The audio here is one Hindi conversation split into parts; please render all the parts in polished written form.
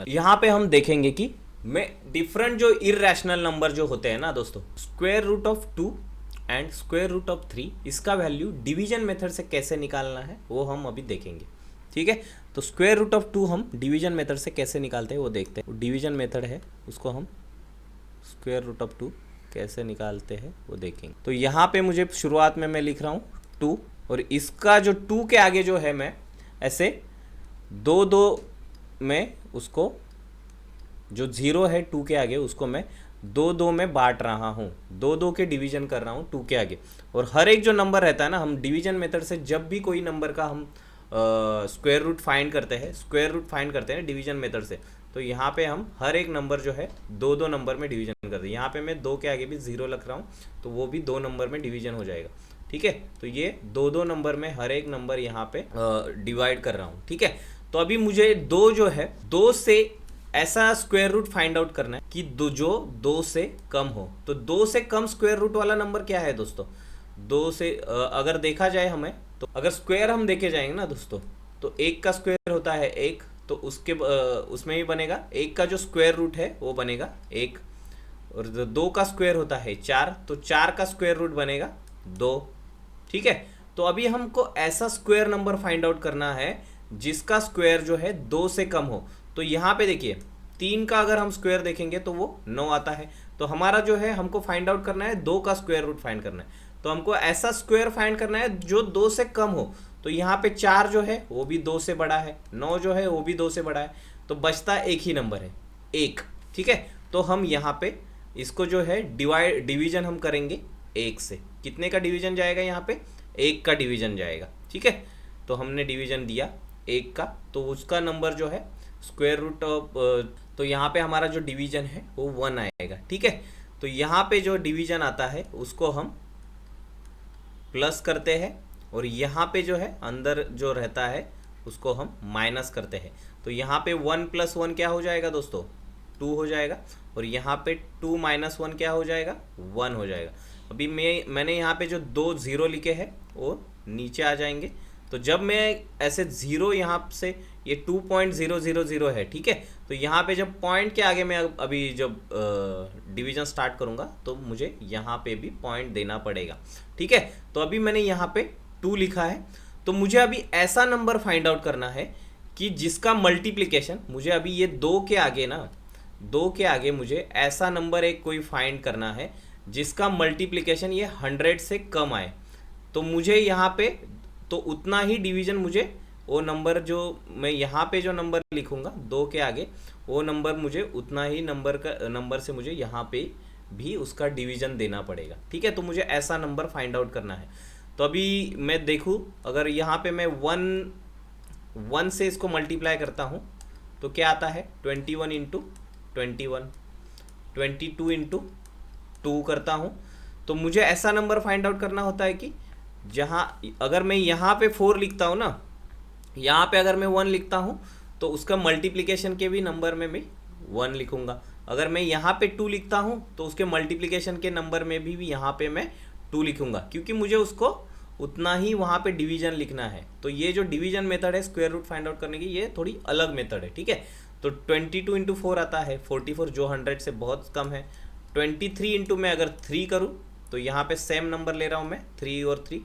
यहाँ पे हम देखेंगे कि मैं डिफरेंट जो इरेशनल नंबर जो होते हैं ना दोस्तों, square root of 2 and square root of 3, इसका वैल्यू डिवीजन मेथड से कैसे निकालना है वो हम अभी देखेंगे। ठीक है, तो स्क्वायर रूट ऑफ 2 हम डिवीजन मेथड से कैसे निकालते हैं वो देखते हैं। डिवीजन मेथड है, उसको हम स्क्वायर रूट ऑफ 2 कैसे निकालते हैं वो देखेंगे। तो यहाँ पे मुझे शुरुआत में मैं लिख रहा हूँ 2, और इसका जो 2 के आगे जो है मैं ऐसे 2 में उसको, जो 0 है 2 के आगे उसको मैं 2 में बांट रहा हूँ, 2 के डिवीजन कर रहा हूँ 2 के आगे। और हर एक जो नंबर रहता है ना, हम डिवीजन मेथड से जब भी कोई नंबर का हम स्क्वायर रूट फाइंड करते हैं डिवीजन मेथड से, तो यहाँ पे हम हर एक नंबर जो है 2 नंबर में डिवीजन करते हैं। यहाँ पे मैं 2 के आगे भी 0 रख रहा हूँ, तो वो भी 2 नंबर में डिवीजन हो जाएगा। ठीक है, तो ये 2 2 नंबर में हर एक नंबर यहाँ पे डिवाइड कर रहा हूँ। ठीक है, तो अभी मुझे 2 जो है 2 से ऐसा स्क्वायर रूट फाइंड आउट करना है कि जो 2 से कम हो। तो 2 से कम स्क्वायर रूट वाला नंबर क्या है दोस्तों? 2 से अगर देखा जाए हमें, तो अगर स्क्वायर हम देखे जाएंगे ना दोस्तों, तो 1 का स्क्वायर होता है 1, तो उसके उसमें भी बनेगा 1 का जो स्क्वायर रूट है वो बनेगा 1। और 2 का स्क्वायर होता है 4, तो 4 का स्क्वायर रूट बनेगा 2। ठीक है, तो अभी हमको ऐसा स्क्वायर नंबर फाइंड आउट करना है जिसका स्क्वायर जो है 2 से कम हो। तो यहाँ पे देखिए 3 का अगर हम स्क्वायर देखेंगे तो वो 9 आता है। तो हमारा जो है हमको फाइंड आउट करना है 2 का स्क्वायर रूट फाइंड करना है। तो हमको ऐसा स्क्वायर फाइंड करना है जो 2 से कम हो। तो यहाँ पे 4 जो है वो भी 2 से बड़ा है, 9 जो है वो भी 2 से बड़ा है, तो बचता एक ही नंबर है 1। ठीक है, तो हम यहाँ पे इसको जो है डिवीजन हम करेंगे 1 से। कितने का डिवीजन जाएगा यहाँ पे? 1 का डिवीजन जाएगा। ठीक है, तो हमने डिवीजन दिया 1 का, तो उसका नंबर जो है स्क्वायर रूट ऑफ, तो यहाँ पे हमारा जो डिवीजन है वो 1 आएगा। ठीक है, तो यहाँ पे जो डिवीजन आता है उसको हम प्लस करते हैं, और यहाँ पे जो है अंदर जो रहता है उसको हम माइनस करते हैं। तो यहाँ पे 1 + 1 क्या हो जाएगा दोस्तों? 2 हो जाएगा, और यहाँ पे 2 - 1 क्या हो जाएगा? 1 हो जाएगा। अभी मैंने यहाँ पे जो 2 0 लिखे हैं वो नीचे आ जाएंगे। तो जब मैं ऐसे 0 यहाँ से, ये 2.000 है। ठीक है, तो यहाँ पे जब पॉइंट के आगे मैं अभी जब डिवीजन स्टार्ट करूँगा तो मुझे यहाँ पे भी पॉइंट देना पड़ेगा। ठीक है, तो अभी मैंने यहाँ पे 2 लिखा है। तो मुझे अभी ऐसा नंबर फाइंड आउट करना है कि जिसका मल्टीप्लिकेशन, मुझे अभी ये 2 के आगे ना, 2 के आगे मुझे ऐसा नंबर एक कोई फाइंड करना है जिसका मल्टीप्लिकेशन ये 100 से कम आए। तो मुझे यहाँ पे तो उतना ही डिवीजन, मुझे वो नंबर जो मैं यहाँ पे जो नंबर लिखूंगा 2 के आगे, वो नंबर मुझे उतना ही नंबर से मुझे यहाँ पे भी उसका डिवीजन देना पड़ेगा। ठीक है, तो मुझे ऐसा नंबर फाइंड आउट करना है। तो अभी मैं देखूँ, अगर यहाँ पे मैं 1 से इसको मल्टीप्लाई करता हूँ तो क्या आता है? 21 × 21, 22 × 2 करता हूँ। तो मुझे ऐसा नंबर फाइंड आउट करना होता है कि जहाँ, अगर मैं यहाँ पे 4 लिखता हूँ ना, यहाँ पे अगर मैं 1 लिखता हूँ तो उसका मल्टीप्लिकेशन के भी नंबर में मैं 1 लिखूंगा। अगर मैं यहाँ पे 2 लिखता हूँ तो उसके मल्टीप्लिकेशन के नंबर में भी यहाँ पे मैं 2 लिखूंगा, क्योंकि मुझे उसको उतना ही वहाँ पे डिवीजन लिखना है। तो ये जो डिवीजन मेथड है स्क्वायर रूट फाइंड आउट करने की, ये थोड़ी अलग मेथड है। ठीक है, तो 22 × 4 आता है 44, जो 100 से बहुत कम है। 23 × मैं अगर 3 करूँ तो यहाँ पे सेम नंबर ले रहा हूँ मैं, 3 और 3,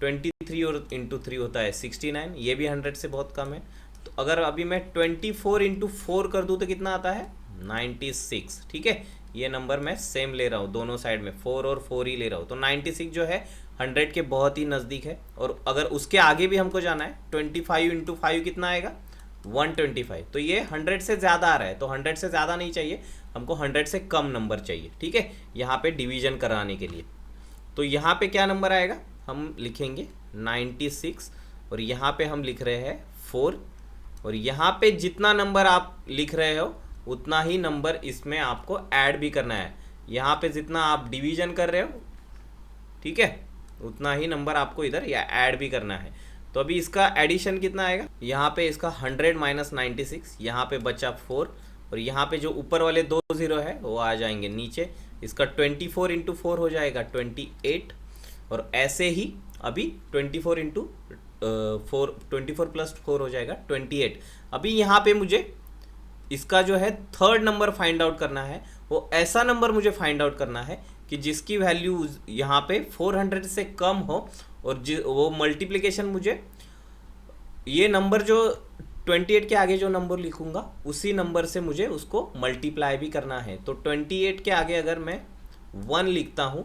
23 और × 3 होता है 69, ये भी 100 से बहुत कम है। तो अगर अभी मैं 24 × 4 कर दूँ तो कितना आता है? 96। ठीक है, ये नंबर मैं सेम ले रहा हूँ, दोनों साइड में 4 और 4 ही ले रहा हूँ। तो 96 जो है 100 के बहुत ही नज़दीक है। और अगर उसके आगे भी हमको जाना है, 25 × 5 कितना आएगा? 125। तो ये 100 से ज़्यादा आ रहा है, तो 100 से ज़्यादा नहीं चाहिए हमको, 100 से कम नंबर चाहिए। ठीक है, यहाँ पे डिवीजन कराने के लिए। तो यहाँ पे क्या नंबर आएगा? हम लिखेंगे 96, और यहाँ पे हम लिख रहे हैं 4, और यहाँ पे जितना नंबर आप लिख रहे हो उतना ही नंबर इसमें आपको ऐड भी करना है। यहाँ पे जितना आप डिवीजन कर रहे हो, ठीक है, उतना ही नंबर आपको इधर या ऐड भी करना है। तो अभी इसका एडिशन कितना आएगा? यहाँ पे इसका 100 - 96, यहाँ पे बचा 4, और यहाँ पे जो ऊपर वाले 2 0 है वो आ जाएंगे नीचे। इसका 24 × 4 हो जाएगा 28, और ऐसे ही अभी 24 × 4, 24 + 4 हो जाएगा 28। अभी यहाँ पे मुझे इसका जो है थर्ड नंबर फाइंड आउट करना है, वो ऐसा नंबर मुझे फाइंड आउट करना है कि जिसकी वैल्यू यहाँ पे 400 से कम हो, और वो मल्टीप्लिकेशन मुझे ये नंबर जो 28 के आगे जो नंबर लिखूंगा उसी नंबर से मुझे उसको मल्टीप्लाई भी करना है। तो 28 के आगे अगर मैं 1 लिखता हूँ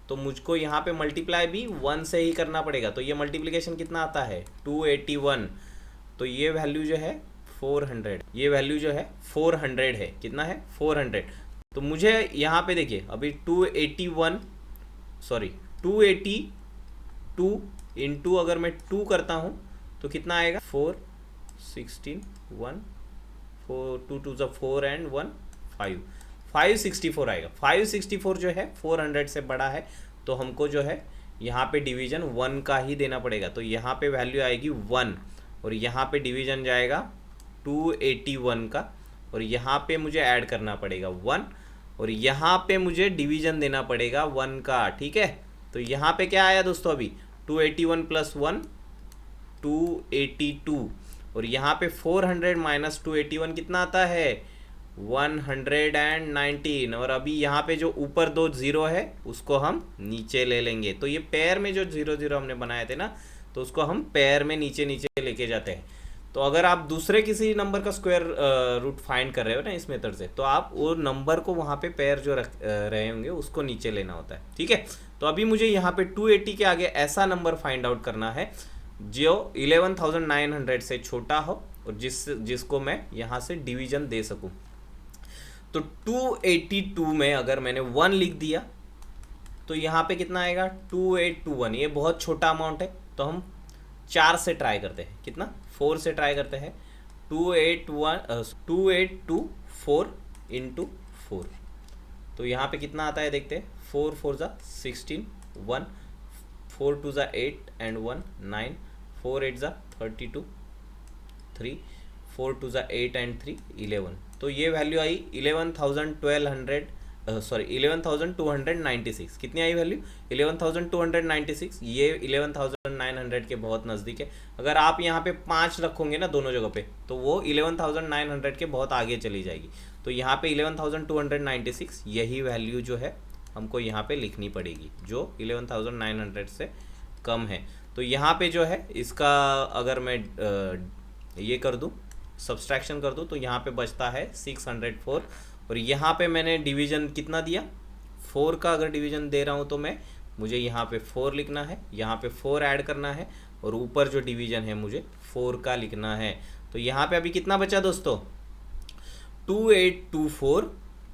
तो मुझको यहाँ पे मल्टीप्लाई भी 1 से ही करना पड़ेगा। तो ये मल्टीप्लिकेशन कितना आता है 281, तो ये वैल्यू जो है 400, ये वैल्यू जो है 400 है। कितना है 400। तो मुझे यहाँ पे देखिए अभी 282 इंटू अगर मैं 2 करता हूँ तो कितना आएगा 4 16 1 4 2 2 4 एंड 1 5 564 आएगा। 564 जो है 400 से बड़ा है, तो हमको जो है यहाँ पे डिवीजन 1 का ही देना पड़ेगा। तो यहाँ पे वैल्यू आएगी 1 और यहाँ पे डिवीजन जाएगा 281 का, और यहाँ पे मुझे ऐड करना पड़ेगा 1 और यहाँ पे मुझे डिवीजन देना पड़ेगा 1 का। ठीक है, तो यहाँ पे क्या आया दोस्तों, अभी 281 प्लस 1 282, और यहाँ पे 400 माइनस 281 कितना आता है 119, और अभी यहाँ पे जो ऊपर 2 जीरो है उसको हम नीचे ले लेंगे। तो ये पेयर में जो 0 0 हमने बनाए थे ना, तो उसको हम पेयर में नीचे नीचे लेके जाते हैं। तो अगर आप दूसरे किसी नंबर का स्क्वायर रूट फाइंड कर रहे हो ना इस मेथड से, तो आप वो नंबर को वहाँ पे पेयर जो रख रहे होंगे उसको नीचे लेना होता है। ठीक है, तो अभी मुझे यहाँ पे 280 के आगे ऐसा नंबर फाइंड आउट करना है जो 11,900 से छोटा हो और जिसको मैं यहाँ से डिवीजन दे सकूँ। तो 282 में अगर मैंने 1 लिख दिया तो यहाँ पे कितना आएगा 2821, ये बहुत छोटा अमाउंट है, तो हम 4 से ट्राई करते हैं। कितना 4 से ट्राई करते हैं 2824 इंटू 4, तो यहाँ पे कितना आता है देखते हैं 4 4 ज़ा 16 1 4 2 ज़ा 8 एंड 1 9 4 8 ज़ा 32 3 4 2 ज़ा 8 एंड 3 11, तो ये वैल्यू आई 11,296। कितनी आई वैल्यू 11,296, ये 11,900 के बहुत नज़दीक है। अगर आप यहाँ पे 5 रखोगे ना दोनों जगह पे, तो वो 11,900 के बहुत आगे चली जाएगी। तो यहाँ पे 11,296 यही वैल्यू जो है हमको यहाँ पे लिखनी पड़ेगी जो 11,900 से कम है। तो यहाँ पे जो है इसका अगर मैं ये कर दूँ, सब्सट्रैक्शन कर दूँ, तो यहाँ पे बचता है 604, और यहाँ पे मैंने डिवीजन कितना दिया 4 का। अगर डिवीजन दे रहा हूँ तो मुझे यहाँ पे 4 लिखना है, यहाँ पे 4 ऐड करना है, और ऊपर जो डिवीजन है मुझे 4 का लिखना है। तो यहाँ पे अभी कितना बचा दोस्तों 2824,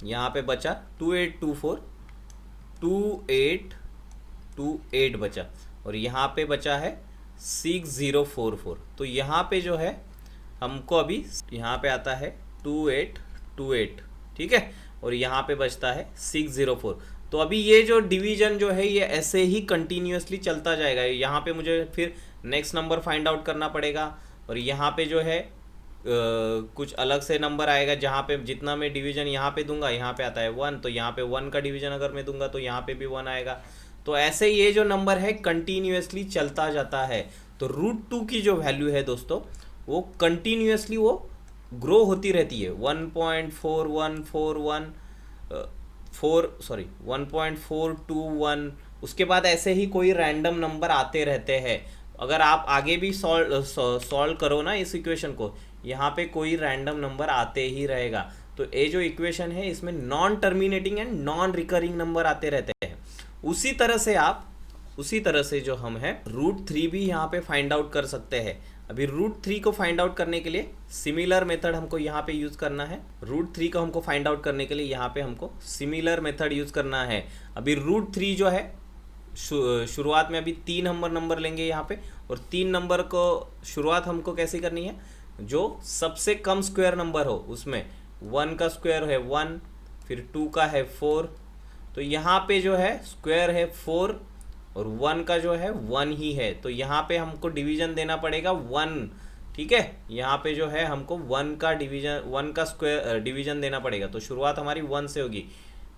यहाँ पे बचा 2824 बचा, और यहाँ पे बचा है 6044। तो यहाँ पे जो है हमको अभी यहाँ पे आता है 2828, ठीक है, और यहाँ पे बचता है 604। तो अभी ये जो डिवीजन जो है ये ऐसे ही कंटिन्यूअसली चलता जाएगा। यहाँ पे मुझे फिर नेक्स्ट नंबर फाइंड आउट करना पड़ेगा, और यहाँ पे जो है कुछ अलग से नंबर आएगा जहाँ पे जितना मैं डिवीजन यहाँ पे दूंगा, यहाँ पे आता है 1, तो यहाँ पे 1 का डिवीजन अगर मैं दूंगा तो यहाँ पे भी 1 आएगा। तो ऐसे ये जो नंबर है कंटिन्यूअसली चलता जाता है। तो रूट 2 की जो वैल्यू है दोस्तों वो कंटिन्यूअसली वो ग्रो होती रहती है 1.421, उसके बाद ऐसे ही कोई रैंडम नंबर आते रहते हैं। अगर आप आगे भी सॉल्व करो ना इस इक्वेशन को, यहाँ पे कोई रैंडम नंबर आते ही रहेगा। तो ये जो इक्वेशन है इसमें non terminating and non recurring number आते रहते हैं। उसी तरह से जो हम है √3 भी यहाँ पे फाइंड आउट कर सकते हैं। अभी √3 को फाइंड आउट करने के लिए सिमिलर मेथड हमको यहाँ पे यूज़ करना है। √3 को हमको फाइंड आउट करने के लिए यहाँ पे हमको सिमिलर मेथड यूज़ करना है। अभी √3 जो है शुरुआत में अभी 3 नंबर लेंगे यहाँ पे, और 3 नंबर को शुरुआत हमको कैसे करनी है, जो सबसे कम स्क्वायर नंबर हो उसमें 1 का स्क्वायर है 1, फिर 2 का है 4, तो यहाँ पे जो है स्क्वायर है 4 और 1 का जो है 1 ही है, तो यहाँ पे हमको डिवीजन देना पड़ेगा 1, ठीक है। यहाँ पे जो है हमको 1 का स्क्वायर डिवीजन देना पड़ेगा। तो शुरुआत हमारी 1 से होगी,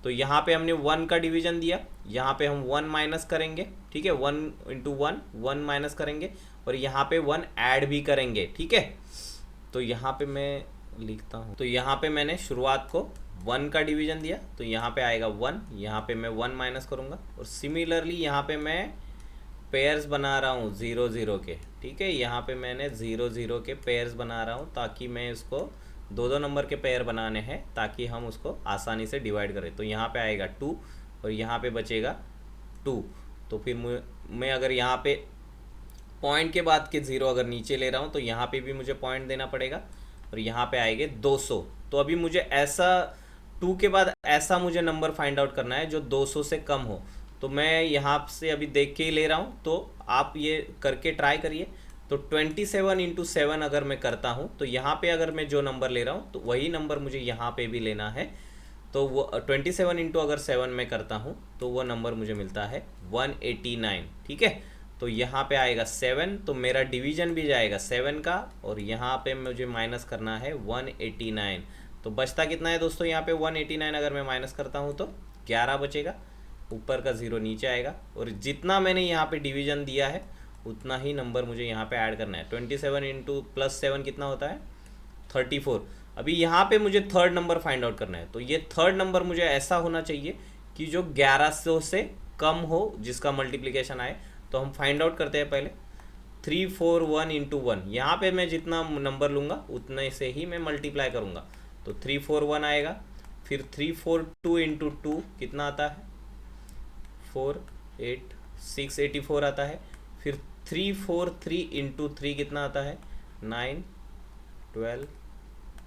तो यहाँ पे हमने 1 का डिवीजन दिया, यहाँ पे हम 1 माइनस करेंगे, ठीक है, 1 इंटू 1 माइनस करेंगे, और यहाँ पे 1 ऐड भी करेंगे, ठीक है। तो यहाँ पे मैं लिखता हूँ। तो यहाँ पे मैंने शुरुआत को 1 का डिवीजन दिया, तो यहाँ पे आएगा 1, यहाँ पे मैं 1 माइनस करूँगा। और सिमिलरली यहाँ पे मैं पेयर्स बना रहा हूँ 0 0 के, ठीक है। यहाँ पे मैंने 0 0 के पेयर्स बना रहा हूँ ताकि मैं इसको 2 नंबर के पेयर बनाने हैं ताकि हम उसको आसानी से डिवाइड करें। तो यहाँ पे आएगा 2 और यहाँ पे बचेगा 2। तो फिर मैं अगर यहाँ पे पॉइंट के बाद के 0 अगर नीचे ले रहा हूँ तो यहाँ पे भी मुझे पॉइंट देना पड़ेगा और यहाँ पे आएंगे 200। तो अभी मुझे ऐसा 2 के बाद ऐसा मुझे नंबर फाइंड आउट करना है जो 200 से कम हो। तो मैं यहाँ से अभी देख के ही ले रहा हूँ, तो आप ये करके ट्राई करिए। तो 27 इंटू 7 अगर मैं करता हूँ तो यहाँ पे अगर मैं जो नंबर ले रहा हूँ तो वही नंबर मुझे यहाँ पे भी लेना है। तो वो 27 इंटू अगर 7 में करता हूँ तो वो नंबर मुझे मिलता है 189, ठीक है। तो यहाँ पे आएगा 7, तो मेरा डिवीजन भी जाएगा 7 का और यहाँ पे मुझे माइनस करना है 189। तो बचता कितना है दोस्तों, यहाँ पे 189 अगर मैं माइनस करता हूँ तो 11 बचेगा, ऊपर का 0 नीचे आएगा। और जितना मैंने यहाँ पे डिवीजन दिया है उतना ही नंबर मुझे यहाँ पे ऐड करना है। 27 इंटू +7 कितना होता है 34। अभी यहाँ पे मुझे थर्ड नंबर फाइंड आउट करना है। तो ये थर्ड नंबर मुझे ऐसा होना चाहिए कि जो 1100 से कम हो, जिसका मल्टीप्लिकेशन आए। तो हम फाइंड आउट करते हैं पहले 341 इंटू 1। यहाँ पे मैं जितना नंबर लूँगा उतने से ही मैं मल्टीप्लाई करूँगा। तो 341 आएगा, फिर 342 इंटू 2 कितना आता है 684 आता है। फिर 343 इंटू 3 कितना आता है 9 12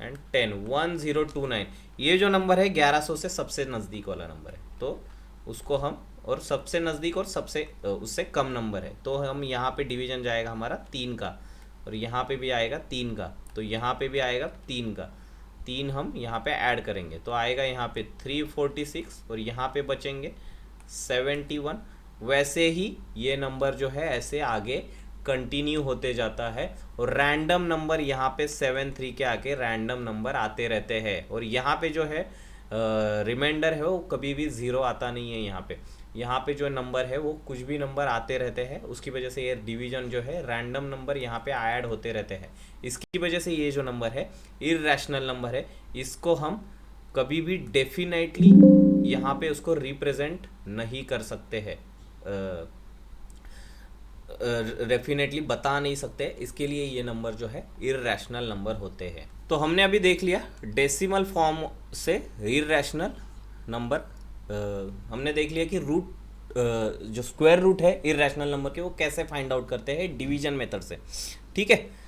एंड 10 1029। ये जो नंबर है 1100 से सबसे नज़दीक वाला नंबर है, तो उसको हम, और सबसे नज़दीक और सबसे उससे कम नंबर है, तो हम यहाँ पे डिवीजन जाएगा हमारा 3 का और यहाँ पे भी आएगा 3 का, तो यहाँ पे भी आएगा 3 का। 3 हम यहाँ पे ऐड करेंगे तो आएगा यहाँ पे 346 और यहाँ पे बचेंगे 71। वैसे ही ये नंबर जो है ऐसे आगे कंटिन्यू होते जाता है और रैंडम नंबर यहाँ पे 73 के आके रैंडम नंबर आते रहते हैं। और यहाँ पे जो है रिमाइंडर है वो कभी भी 0 आता नहीं है। यहाँ पे जो नंबर है वो कुछ भी नंबर आते रहते हैं, उसकी वजह से ये डिवीजन जो है रैंडम नंबर यहाँ पे ऐड होते रहते हैं। इसकी वजह से ये जो नंबर है इर्रेशनल नंबर है, इसको हम कभी भी डेफिनेटली यहाँ पे उसको रिप्रेजेंट नहीं कर सकते हैं, डेफिनेटली बता नहीं सकते। इसके लिए ये नंबर जो है इर्रेशनल नंबर होते हैं। तो हमने अभी देख लिया डेसिमल फॉर्म से इर्रेशनल नंबर, हमने देख लिया कि रूट जो स्क्वायर रूट है इर्रेशनल नंबर के वो कैसे फाइंड आउट करते हैं डिवीजन मेथड से, ठीक है।